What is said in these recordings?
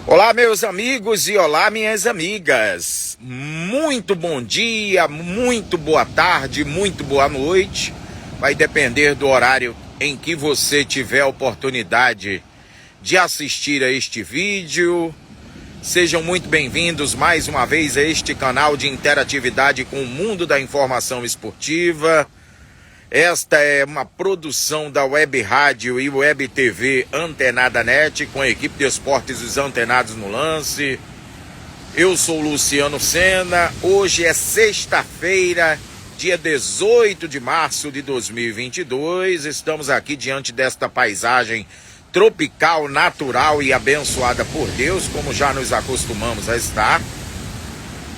Olá, meus amigos e olá, minhas amigas. Muito bom dia, muito boa tarde, muito boa noite. Vai depender do horário em que você tiver a oportunidade de assistir a este vídeo. Sejam muito bem-vindos mais uma vez a este canal de interatividade com o mundo da informação esportiva. Esta é uma produção da Web Rádio e Web TV Antenada Net, com a equipe de esportes Os Antenados no Lance. Eu sou Luciano Sena. Hoje é sexta-feira, dia 18 de março de 2022. Estamos aqui diante desta paisagem tropical, natural e abençoada por Deus, como já nos acostumamos a estar.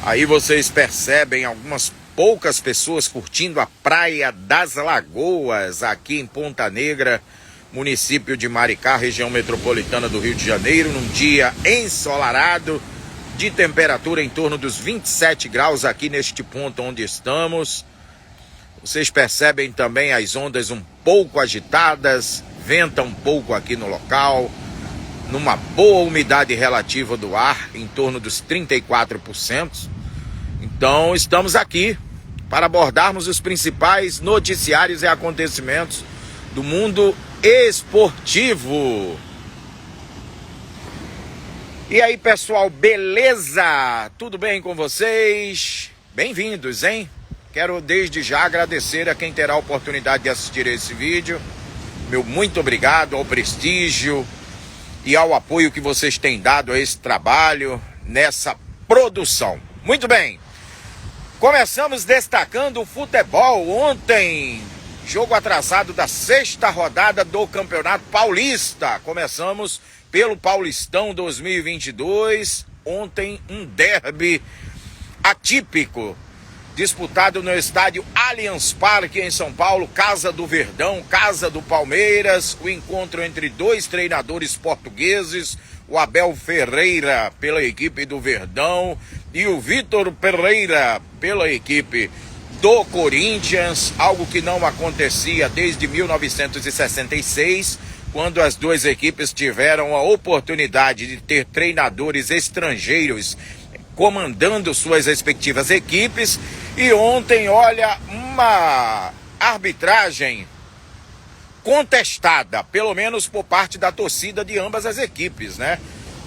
Aí vocês percebem algumas poucas pessoas curtindo a Praia das Lagoas, aqui em Ponta Negra, município de Maricá, região metropolitana do Rio de Janeiro, num dia ensolarado, de temperatura em torno dos 27 graus aqui neste ponto onde estamos. Vocês percebem também as ondas um pouco agitadas, venta um pouco aqui no local, numa boa umidade relativa do ar, em torno dos 34%. Então estamos aqui para abordarmos os principais noticiários e acontecimentos do mundo esportivo. E aí, pessoal, beleza? Tudo bem com vocês? Bem-vindos, hein? Quero desde já agradecer a quem terá a oportunidade de assistir esse vídeo. Meu muito obrigado ao prestígio e ao apoio que vocês têm dado a esse trabalho, nessa produção. Muito bem. Começamos destacando o futebol. Ontem, jogo atrasado da sexta rodada do Campeonato Paulista. Começamos pelo Paulistão 2022. Ontem, um derby atípico, disputado no estádio Allianz Parque, em São Paulo, casa do Verdão, casa do Palmeiras. O encontro entre dois treinadores portugueses, o Abel Ferreira pela equipe do Verdão e o Vitor Pereira pela equipe do Corinthians, algo que não acontecia desde 1966, quando as duas equipes tiveram a oportunidade de ter treinadores estrangeiros comandando suas respectivas equipes. E ontem, olha, uma arbitragem contestada, pelo menos por parte da torcida de ambas as equipes, né?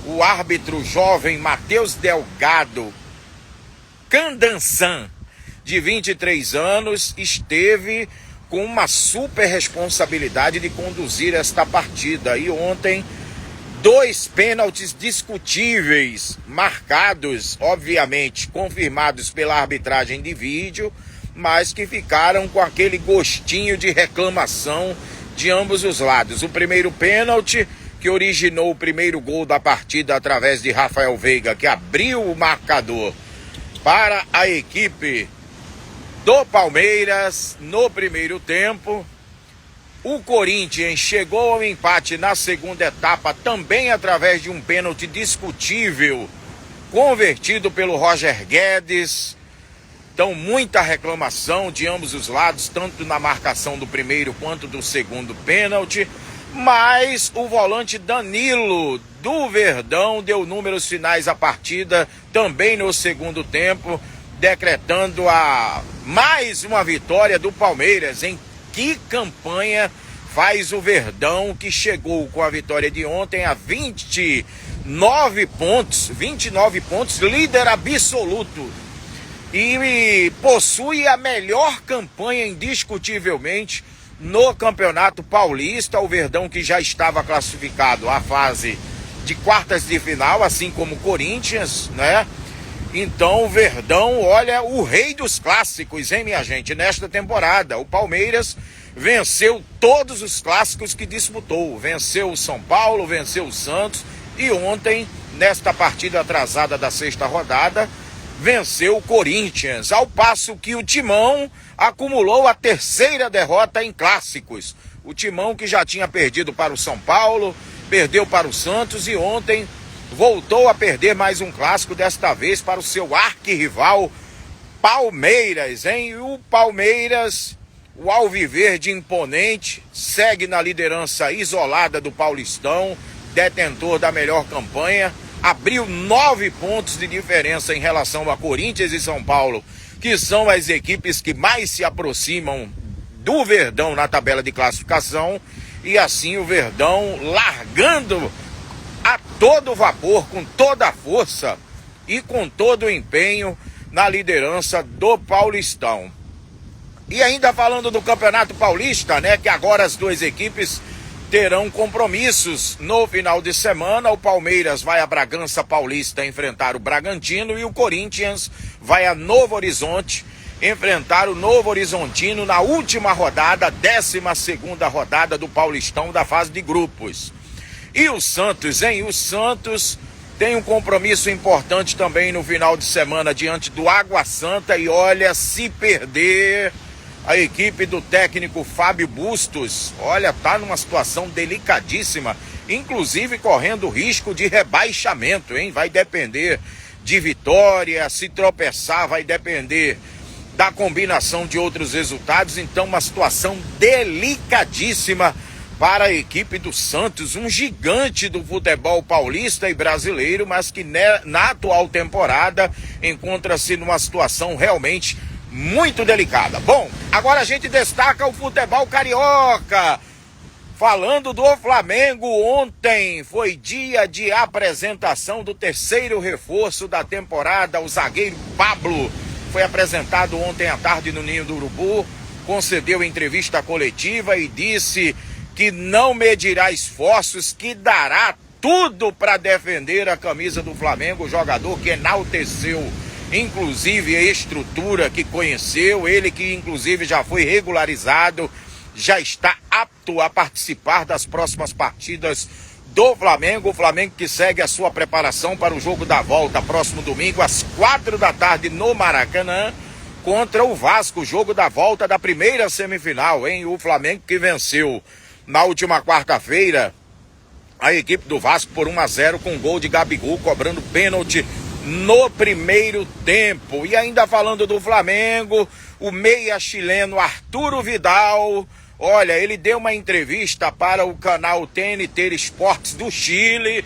O árbitro jovem Matheus Delgado Candansan, de 23 anos, esteve com uma super responsabilidade de conduzir esta partida. E ontem, dois pênaltis discutíveis, marcados, obviamente, confirmados pela arbitragem de vídeo, mas que ficaram com aquele gostinho de reclamação de ambos os lados. O primeiro pênalti, que originou o primeiro gol da partida através de Rafael Veiga, que abriu o marcador para a equipe do Palmeiras no primeiro tempo. O Corinthians chegou ao empate na segunda etapa, também através de um pênalti discutível, convertido pelo Roger Guedes. Então, muita reclamação de ambos os lados, tanto na marcação do primeiro quanto do segundo pênalti. Mas o volante Danilo do Verdão deu números finais à partida, também no segundo tempo, decretando mais uma vitória do Palmeiras. Em que campanha faz o Verdão, que chegou com a vitória de ontem a 29 pontos, líder absoluto. E possui a melhor campanha, indiscutivelmente, no Campeonato Paulista. O Verdão, que já estava classificado à fase de quartas de final, assim como o Corinthians, né? Então o Verdão, olha, o rei dos clássicos, hein, minha gente, nesta temporada. O Palmeiras venceu todos os clássicos que disputou. Venceu o São Paulo, venceu o Santos e ontem, nesta partida atrasada da sexta rodada, venceu o Corinthians, ao passo que o Timão acumulou a terceira derrota em clássicos. O Timão, que já tinha perdido para o São Paulo, perdeu para o Santos e ontem voltou a perder mais um clássico, desta vez para o seu arquirrival Palmeiras, hein? E o Palmeiras, o alviverde imponente, segue na liderança isolada do Paulistão, detentor da melhor campanha, abriu 9 pontos de diferença em relação a Corinthians e São Paulo, que são as equipes que mais se aproximam do Verdão na tabela de classificação, e assim o Verdão largando a todo vapor, com toda a força e com todo o empenho na liderança do Paulistão. E ainda falando do Campeonato Paulista, né, que agora as duas equipes terão compromissos no final de semana. O Palmeiras vai a Bragança Paulista enfrentar o Bragantino e o Corinthians vai a Novo Horizonte enfrentar o Novo Horizontino na última rodada, 12ª rodada do Paulistão da fase de grupos. E o Santos, hein? O Santos tem um compromisso importante também no final de semana diante do Água Santa, e olha, se perder, a equipe do técnico Fábio Bustos, olha, tá numa situação delicadíssima, inclusive correndo risco de rebaixamento, hein? Vai depender de vitória, se tropeçar vai depender da combinação de outros resultados. Então uma situação delicadíssima para a equipe do Santos, um gigante do futebol paulista e brasileiro, mas que na atual temporada encontra-se numa situação realmente muito delicada. Bom, agora a gente destaca o futebol carioca. Falando do Flamengo, ontem foi dia de apresentação do terceiro reforço da temporada, o zagueiro Pablo. Foi apresentado ontem à tarde no Ninho do Urubu, concedeu entrevista coletiva e disse que não medirá esforços, que dará tudo para defender a camisa do Flamengo, o jogador que enalteceu inclusive a estrutura que conheceu, ele que inclusive já foi regularizado, já está apto a participar das próximas partidas do Flamengo. O Flamengo que segue a sua preparação para o jogo da volta próximo domingo às 4 da tarde no Maracanã contra o Vasco, jogo da volta da primeira semifinal, hein? O Flamengo que venceu na última quarta-feira a equipe do Vasco por 1-0 com gol de Gabigol cobrando pênalti no primeiro tempo. E ainda falando do Flamengo, o meia chileno Arturo Vidal, olha, ele deu uma entrevista para o canal TNT Esportes do Chile,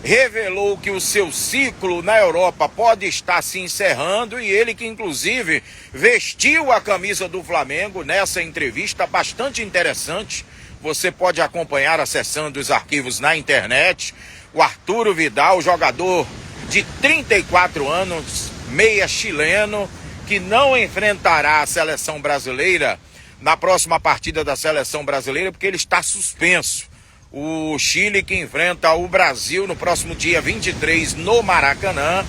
revelou que o seu ciclo na Europa pode estar se encerrando, e ele que inclusive vestiu a camisa do Flamengo nessa entrevista bastante interessante. Você pode acompanhar acessando os arquivos na internet. O Arturo Vidal, jogador de 34 anos, meia chileno, que não enfrentará a seleção brasileira na próxima partida da seleção brasileira, porque ele está suspenso. O Chile que enfrenta o Brasil no próximo dia 23 no Maracanã,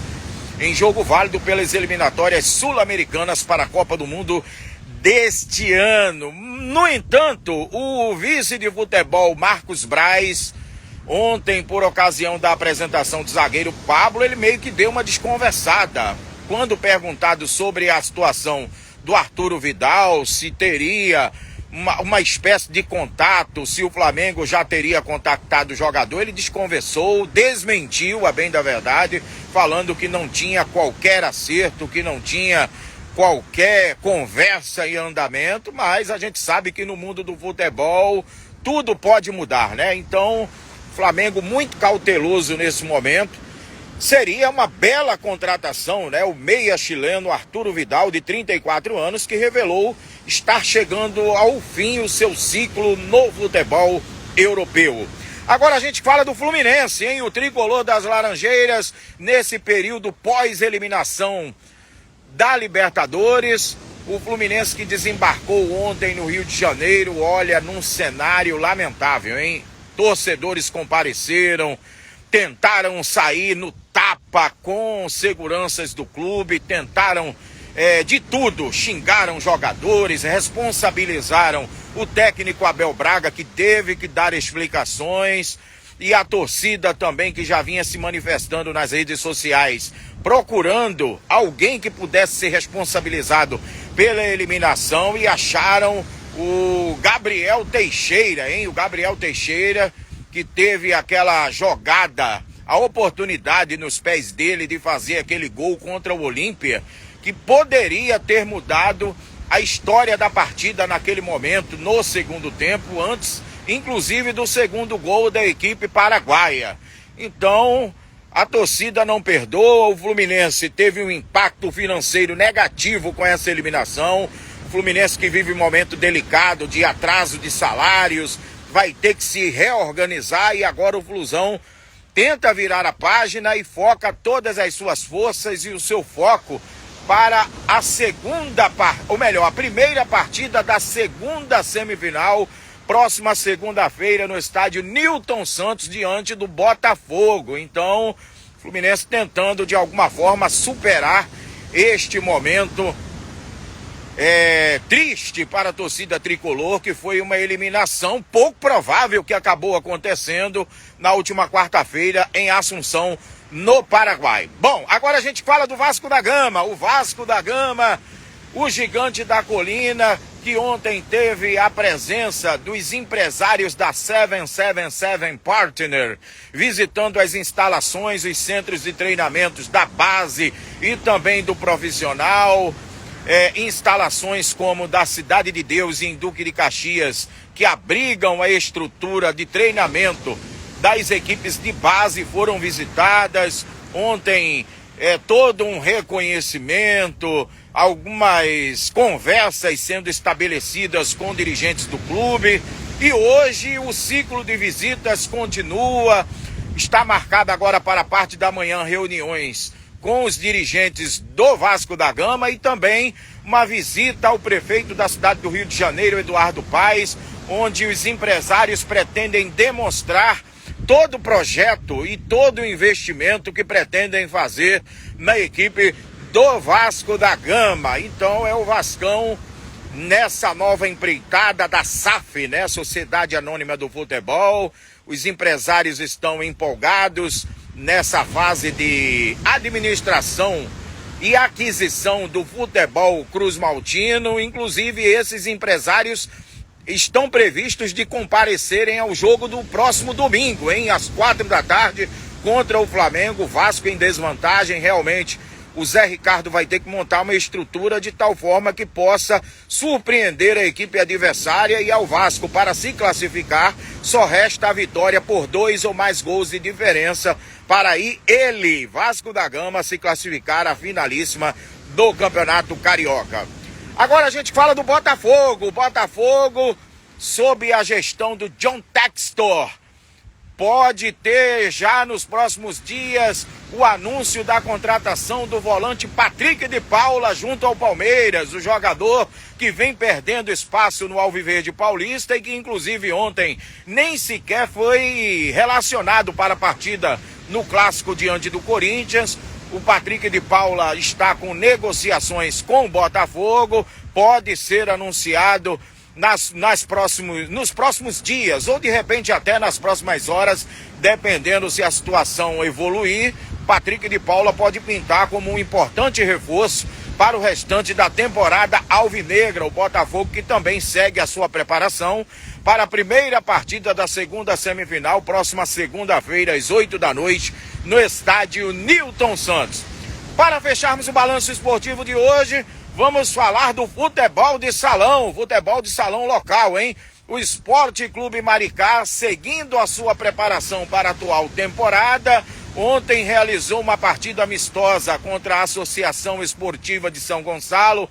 em jogo válido pelas eliminatórias sul-americanas para a Copa do Mundo deste ano. No entanto, o vice de futebol Marcos Braz, ontem, por ocasião da apresentação do zagueiro Pablo, ele meio que deu uma desconversada. Quando perguntado sobre a situação do Arturo Vidal, se teria uma espécie de contato, se o Flamengo já teria contactado o jogador, ele desconversou, desmentiu, a bem da verdade, falando que não tinha qualquer acerto, que não tinha qualquer conversa em andamento, mas a gente sabe que no mundo do futebol tudo pode mudar, né? Então, Flamengo muito cauteloso nesse momento. Seria uma bela contratação, né? O meia chileno Arturo Vidal, de 34 anos, que revelou estar chegando ao fim o seu ciclo no futebol europeu. Agora a gente fala do Fluminense, hein? O tricolor das Laranjeiras, nesse período pós-eliminação da Libertadores. O Fluminense que desembarcou ontem no Rio de Janeiro, olha, num cenário lamentável, hein? Torcedores compareceram, tentaram sair no tapa com seguranças do clube, tentaram de tudo, xingaram jogadores, responsabilizaram o técnico Abel Braga, que teve que dar explicações, e a torcida também, que já vinha se manifestando nas redes sociais, procurando alguém que pudesse ser responsabilizado pela eliminação, e acharam o Gabriel Teixeira, hein? O Gabriel Teixeira, que teve aquela jogada, a oportunidade nos pés dele de fazer aquele gol contra o Olímpia, que poderia ter mudado a história da partida naquele momento, no segundo tempo, antes, inclusive, do segundo gol da equipe paraguaia. Então, A torcida não perdoa, o Fluminense teve um impacto financeiro negativo com essa eliminação. O Fluminense, que vive um momento delicado de atraso de salários, vai ter que se reorganizar, e agora o Flusão tenta virar a página e foca todas as suas forças e o seu foco para a primeira partida da segunda semifinal, próxima segunda-feira, no estádio Newton Santos, diante do Botafogo. Então, o Fluminense tentando de alguma forma superar este momento triste para a torcida tricolor, que foi uma eliminação pouco provável que acabou acontecendo na última quarta-feira em Assunção, no Paraguai. Bom, agora a gente fala do Vasco da Gama. O Vasco da Gama, o gigante da colina, que ontem teve a presença dos empresários da 777 Partner, visitando as instalações, os centros de treinamentos da base e também do profissional. Instalações como da Cidade de Deus em Duque de Caxias, que abrigam a estrutura de treinamento das equipes de base, foram visitadas. Ontem todo um reconhecimento, algumas conversas sendo estabelecidas com dirigentes do clube, e hoje o ciclo de visitas continua. Está marcado agora para a parte da manhã reuniões com os dirigentes do Vasco da Gama, e também uma visita ao prefeito da cidade do Rio de Janeiro, Eduardo Paes, onde os empresários pretendem demonstrar todo o projeto e todo o investimento que pretendem fazer na equipe do Vasco da Gama. Então é o Vascão nessa nova empreitada da SAF, né? Sociedade Anônima do Futebol. Os empresários estão empolgados nessa fase de administração e aquisição do futebol cruzmaltino. Inclusive, esses empresários estão previstos de comparecerem ao jogo do próximo domingo, às 4 da tarde, contra o Flamengo. Vasco em desvantagem, realmente. O Zé Ricardo vai ter que montar uma estrutura de tal forma que possa surpreender a equipe adversária, e ao Vasco, para se classificar, só resta a vitória por 2 ou mais gols de diferença para aí ele, Vasco da Gama, se classificar à finalíssima do Campeonato Carioca. Agora a gente fala do Botafogo. O Botafogo, sob a gestão do John Textor, pode ter já nos próximos dias o anúncio da contratação do volante Patrick de Paula junto ao Palmeiras, o jogador que vem perdendo espaço no Alviverde Paulista e que inclusive ontem nem sequer foi relacionado para a partida no clássico diante do Corinthians. O Patrick de Paula está com negociações com o Botafogo, pode ser anunciado nos próximos dias, ou de repente até nas próximas horas, dependendo se a situação evoluir. Patrick de Paula pode pintar como um importante reforço para o restante da temporada alvinegra. O Botafogo, que também segue a sua preparação para a primeira partida da segunda semifinal, próxima segunda-feira, às 8 da noite, no estádio Newton Santos. Para fecharmos o balanço esportivo de hoje, vamos falar do futebol de salão local, O Esporte Clube Maricá, seguindo a sua preparação para a atual temporada, ontem realizou uma partida amistosa contra a Associação Esportiva de São Gonçalo.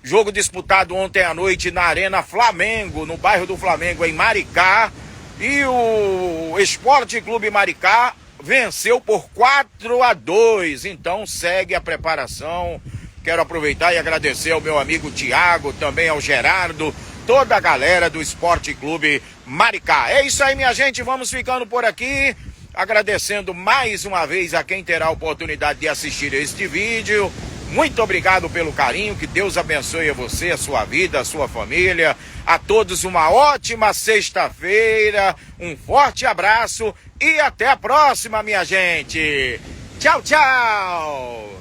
Jogo disputado ontem à noite na Arena Flamengo, no bairro do Flamengo, em Maricá. E o Esporte Clube Maricá venceu por 4-2. Então segue a preparação. Quero aproveitar e agradecer ao meu amigo Tiago, também ao Gerardo, toda a galera do Esporte Clube Maricá. É isso aí, minha gente, vamos ficando por aqui, agradecendo mais uma vez a quem terá a oportunidade de assistir este vídeo. Muito obrigado pelo carinho, que Deus abençoe a você, a sua vida, a sua família. A todos uma ótima sexta-feira, um forte abraço e até a próxima, minha gente. Tchau, tchau!